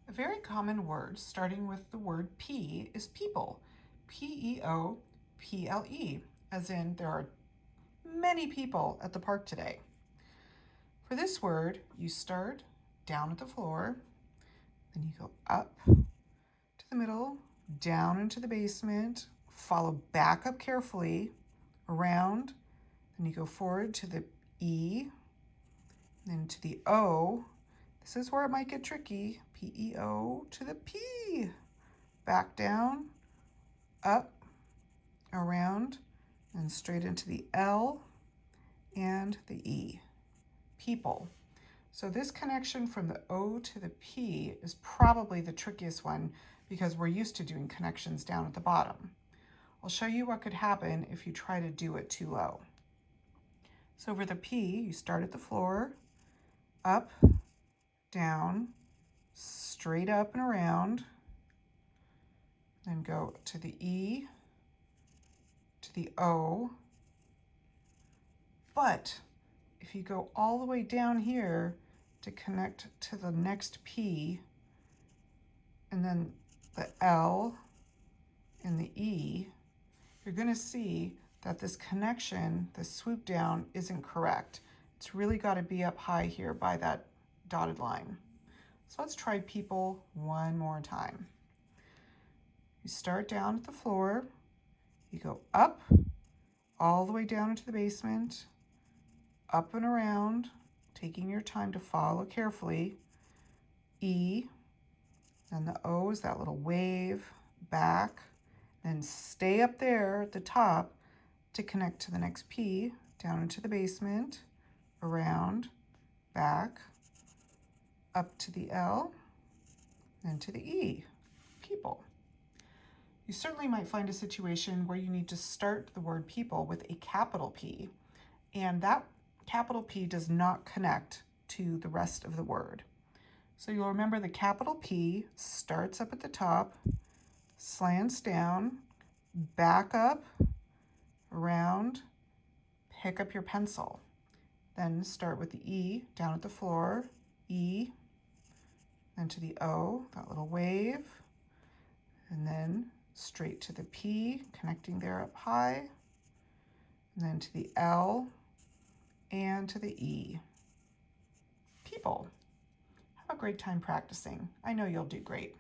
A very common word starting with the word P is people. P-E-O-P-L-E, as in there are many people at the park today. For this word, you start down at the floor, then you go up to the middle, down into the basement, follow back up carefully, around, then you go forward to the E, then to the O. This is where it might get tricky. P-E-O to the P. Back down, up, around, and straight into the L and the E. People. So this connection from the O to the P is probably the trickiest one because we're used to doing connections down at the bottom. I'll show you what could happen if you try to do it too low. So for the P, you start at the floor, up, down, straight up and around, then go to the E, to the O. But if you go all the way down here to connect to the next P, and then the L and the E, you're going to see that this connection, the swoop down, isn't correct. It's really got to be up high here by that dotted line. So let's try people one more time. You start down at the floor, you go up, all the way down into the basement, up and around, taking your time to follow carefully. E, and the O is that little wave, back, then stay up there at the top to connect to the next P, down into the basement, around, back, up to the L, and to the E, people. You certainly might find a situation where you need to start the word people with a capital P, and that capital P does not connect to the rest of the word. So you'll remember the capital P starts up at the top, slants down, back up, around, pick up your pencil. Then start with the E down at the floor, E, then to the O, that little wave, and then straight to the P, connecting there up high, and then to the L, and to the E. People. Have a great time practicing. I know you'll do great.